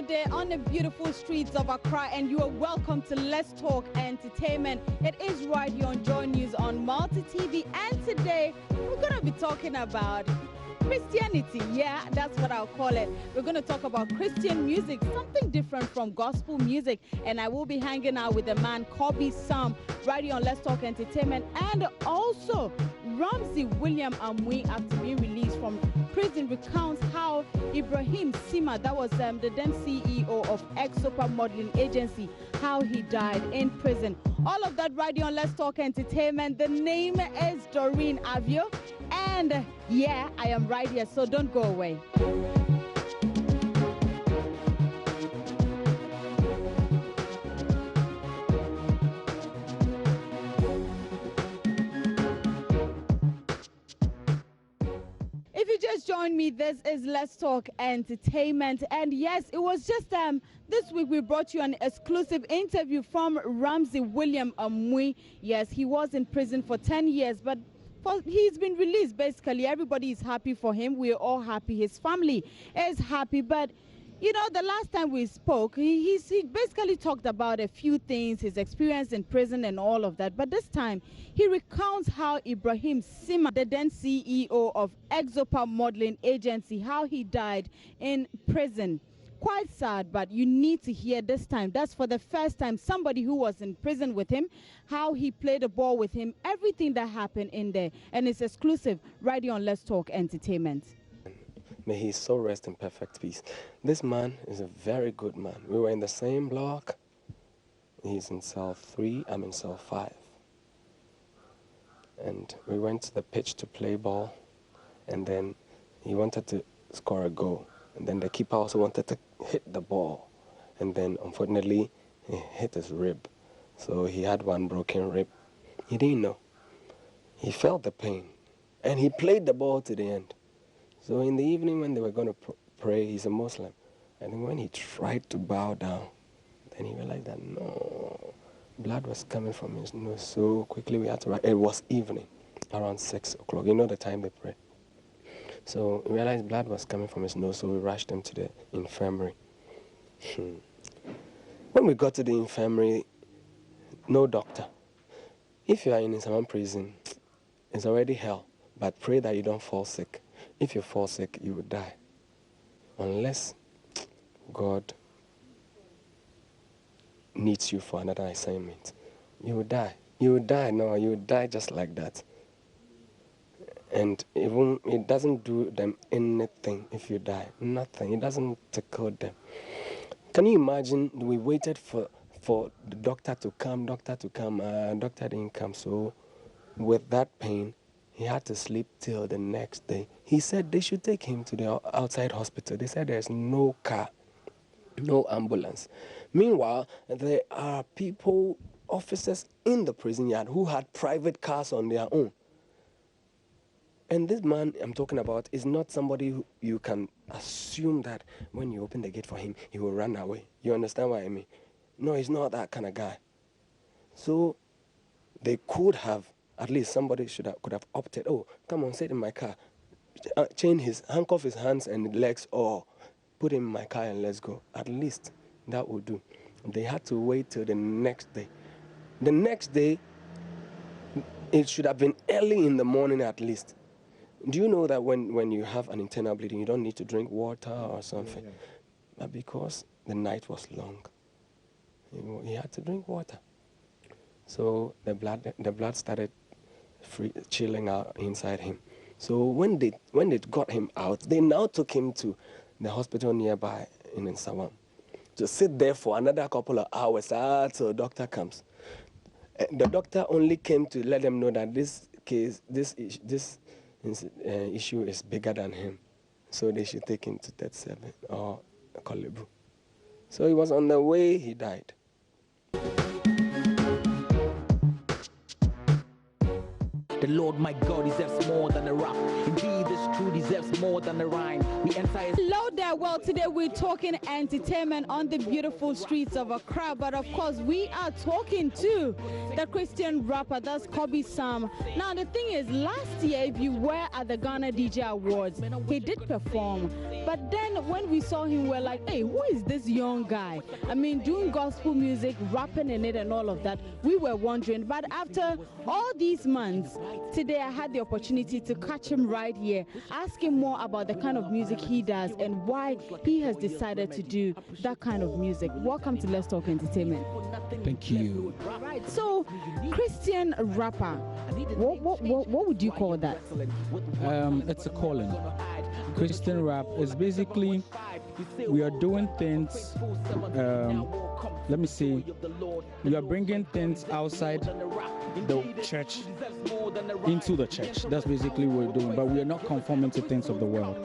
beautiful day on the beautiful streets of Accra, and you are welcome to Let's Talk Entertainment. It is right here on Joy News on Multi TV, and today we're going to be talking about Christianity. Yeah, that's what I'll call it. We're going to talk about Christian music, something different from gospel music, and I will be hanging out with the man Kobe Sam right here on Let's Talk Entertainment, and also Ramsey William Amui, after being released from prison, recounts how Ibrahim Sima, that was the then CEO of Exopa Modeling Agency, how he died in prison. All of that right here on Let's Talk Entertainment. The name is Doreen Avio, and yeah, I am right here, so don't go away. If you just joined me, this is Let's Talk Entertainment, and yes, it was just this week we brought you an exclusive interview from Ramsey William Amui. Yes, he was in prison for 10 years, but he's been released. Basically, everybody is happy for him. We're all happy. His family is happy, but you know, the last time we spoke, he basically talked about a few things, his experience in prison and all of that. But this time, he recounts how Ibrahim Sima, the then CEO of Exopa Modeling Agency, how he died in prison. Quite sad, but you need to hear this time. That's for the first time somebody who was in prison with him, how he played a ball with him, everything that happened in there. And it's exclusive right here on Let's Talk Entertainment. May his soul rest in perfect peace. This man is a very good man. We were in the same block. He's in cell 3, I'm in cell 5. And we went to the pitch to play ball, and then he wanted to score a goal. And then the keeper also wanted to hit the ball. And then, unfortunately, he hit his rib. So he had one broken rib. He didn't know. He felt the pain. And he played the ball to the end. So in the evening when they were going to pray, he's a Muslim. And when he tried to bow down, then he realized that no, blood was coming from his nose. So quickly we had to write. It was evening, around 6 o'clock. You know the time they pray. So we realized blood was coming from his nose, so we rushed him to the infirmary. When we got to the infirmary, no doctor. If you are in Islam prison, it's already hell. But pray that you don't fall sick. If you fall sick, you will die. Unless God needs you for another assignment, you will die. You will die. No, you will die just like that. And even it doesn't do them anything if you die. Nothing. It doesn't tickle them. Can you imagine? We waited for the doctor to come. Doctor didn't come. So with that pain, he had to sleep till the next day. He said they should take him to the outside hospital. They said there's no car, no ambulance. Meanwhile, there are people, officers in the prison yard who had private cars on their own. And this man I'm talking about is not somebody who you can assume that when you open the gate for him, he will run away. You understand what I mean? No, he's not that kind of guy. So they could have, at least somebody could have opted, oh, come on, sit in my car, handcuff his hands and legs, or put him in my car and let's go. At least that would do. They had to wait till the next day. The next day, it should have been early in the morning at least. Do you know that when you have an internal bleeding, you don't need to drink water or something? Yeah. But because the night was long, he had to drink water. So the blood started chilling out inside him. So when they got him out, they now took him to the hospital nearby in Nsawam to sit there for another couple of hours till the doctor comes. The doctor only came to let them know that this issue is bigger than him, so they should take him to 37 or Kolebu. So he was on the way, he died. The Lord my God deserves more than a rock. Indeed, this true deserves deserves more than a rhyme. We enter his... Hello there. Well, today we're talking entertainment on the beautiful streets of Accra, but of course we are talking to the Christian rapper, that's Kobi Sam. Now the thing is, last year if you were at the Ghana DJ Awards, he did perform, but then when we saw him, we're like, hey, who is this young guy? I mean, doing gospel music, rapping in it and all of that. We were wondering, but after all these months, today I had the opportunity to catch him right here, ask him more about the kind of music he does and why he has decided to do that kind of music. Welcome to Let's Talk Entertainment. Thank you. Right, so Christian rapper, what would you call that? It's a calling. Christian rap is basically, we are doing things, let me see, we are bringing things outside the church into the church. That's basically what we're doing, but we are not conforming to things of the world.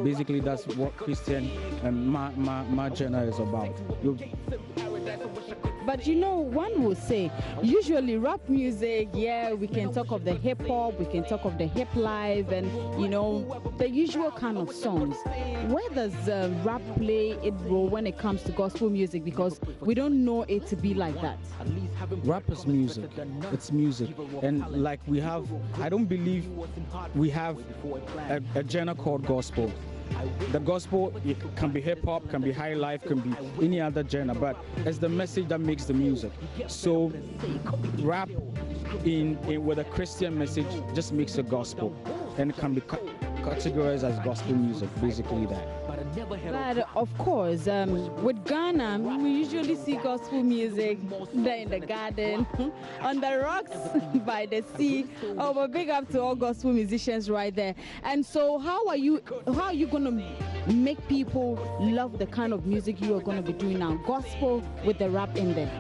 Basically, that's what Christian and my genre is about. But you know, one will say, usually rap music, yeah, we can talk of the hip hop, we can talk of the hip life, and you know, the usual kind of songs. Where does rap play its role when it comes to gospel music? Because we don't know it to be like that. Rap is music. It's music. And like we have, I don't believe we have a genre called gospel. The gospel, it can be hip hop, can be high life, can be any other genre, but it's the message that makes the music. So rap with a Christian message just makes a gospel, and it can be categorized as gospel music, basically that. But of course, with Ghana, we usually see gospel music there in the garden, on the rocks, by the sea. Oh, but big up to all gospel musicians right there. And so, how are you going to make people love the kind of music you are going to be doing now, gospel with the rap in there?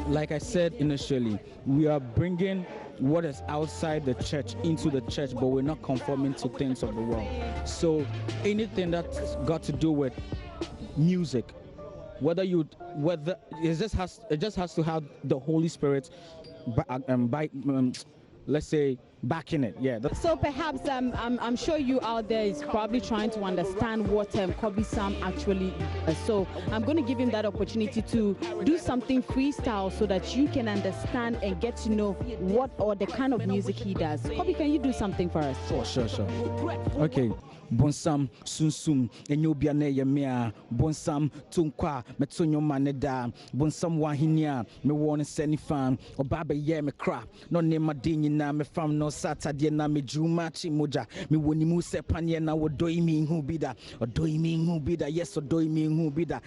Like I said initially, we are bringing what is outside the church into the church, but we're not conforming to things of the world. So anything that's got to do with music, it just has to have the Holy Spirit let's say backing it. Yeah. So perhaps I'm sure you out there is probably trying to understand what Kobi Sam actually is. So I'm going to give him that opportunity to do something freestyle so that you can understand and get to know what or the kind of music he does. Kobi, can you do something for us? Sure. Okay. Bonsam sunsum enyobia na yemia bonsam tunkwa metonyo maneda bonsam wahinia me won seni fan obaba ye me crap no ne madini na me fam no Saturday na me juma chi moja me woni mu sepanye na wodoi mi hu bida odoi mi hu bida yes odoi mi hu bida.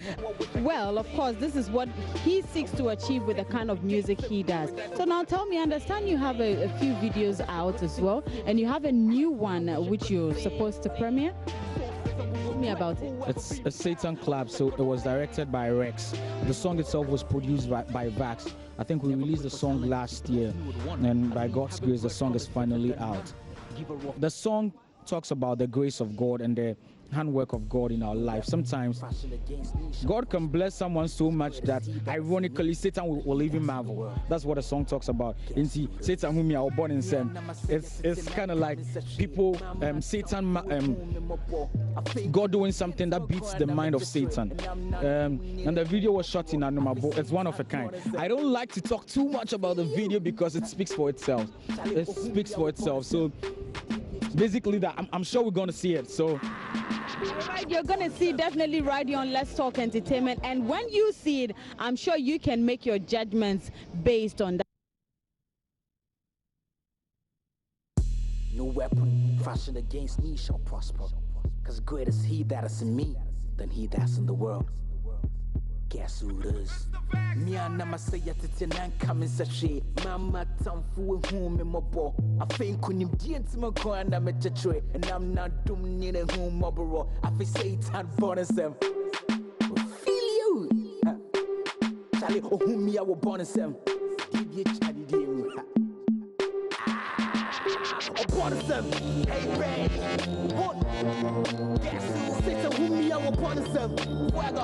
Well, of course, this is what he seeks to achieve with the kind of music he does. So now tell me, I understand you have a few videos out as well, and you have a new one which you're supposed to premiere. Tell me about it. It's a Satan Club, so it was directed by Rex. The song itself was produced by Vax. I think we released the song last year, and by God's grace, the song is finally out. The song talks about the grace of God and the handwork of God in our life. Sometimes God can bless someone so much that ironically Satan will even marvel. That's what the song talks about. And see, Satan whom you are born in sin. It's kind of like people, Satan, God doing something that beats the mind of Satan. And the video was shot in Anumabo. It's one of a kind. I don't like to talk too much about the video because it speaks for itself. It speaks for itself. So basically that I'm sure we're going to see it. So right, you're going to see definitely right here on Let's Talk Entertainment, and when you see it, I'm sure you can make your judgments based on that. No weapon fashioned against me shall prosper, because greater is he that is in me than he that's in the world. Guess who it is? Me and Nama say at it and coming sachet. Mama Tamfu home in my ball. I think when you didn't my coin, I'm a chatre, and I'm not doing it at home, Mobro. I feel Satan bonus them. Feel you, Charlie, oh, whom me I will bonus them. Give you Charlie, dear. Bonus them, hey, Red. What? Guess who sits whom me I will bonus them. Lag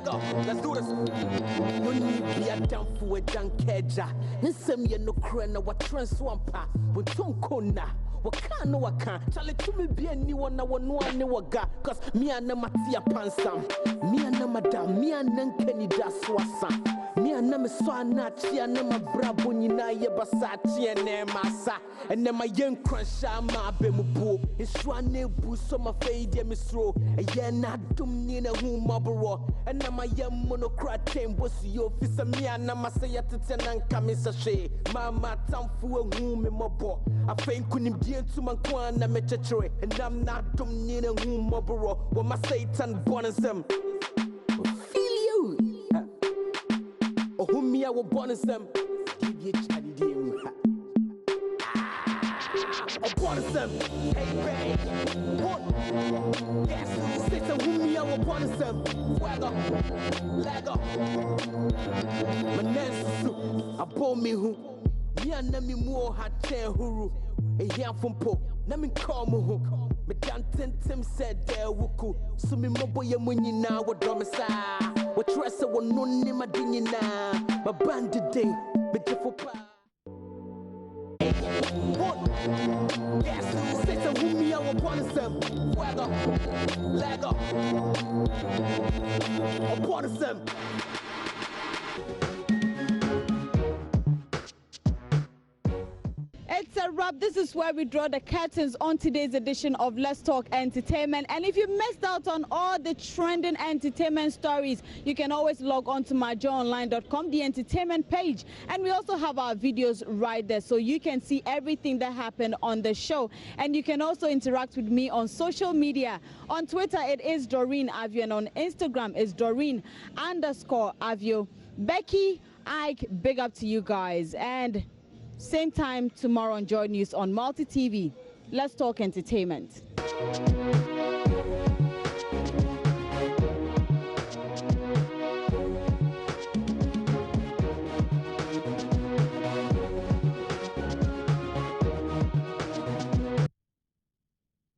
up, let's do this. No need be a down for a junkeja. Nisem ye no crana what transwampa. When Tom Kona, What can no I can't. Charlie to me be anyone I want no one never got. Cause me and them tia pansam. Me and them madam, me and them Kenny Daswasa. Me and them swana chia nema brabo nyina ye basa chia ne masa. And then my young crunch ma be mu po. Inswane bu so my fade ye misro. A ye na dum ni na hu mabro. And then my young monocrat chain was yo fisa me and na masaya teten kamisa she. Mama tamfu a hu me mobo. I think kunim bien to my kwan na me chechere. And I'm not dum ni na hu mabro. What my Satan born as them. Feel you. Oh, whom me I will born as them. Give you Charlie deal. Oh, born as them. Hey, babe. What? Yes, say to whom me I will born as them. Wagger. Lagger. My name I bought me who. Me and me more had 10 huru. A young from Po. Nami call me who. Me dan Tim said there wuku. So me mobo ya munyi na wa domisa. What trust I will no name my dingy na. My band today, but you for pa. What? Yes, say to whom me I will punish them. Wagger, lagger. I'll punish them. It's a wrap. This is where we draw the curtains on today's edition of Let's Talk Entertainment. And if you missed out on all the trending entertainment stories, you can always log on to myjoyonline.com, the entertainment page. And we also have our videos right there, so you can see everything that happened on the show. And you can also interact with me on social media. On Twitter, it is Doreen Avio, and on Instagram, it's Doreen_Avio. Becky, Ike, big up to you guys. And same time tomorrow on Joy News on Multi TV. Let's Talk Entertainment.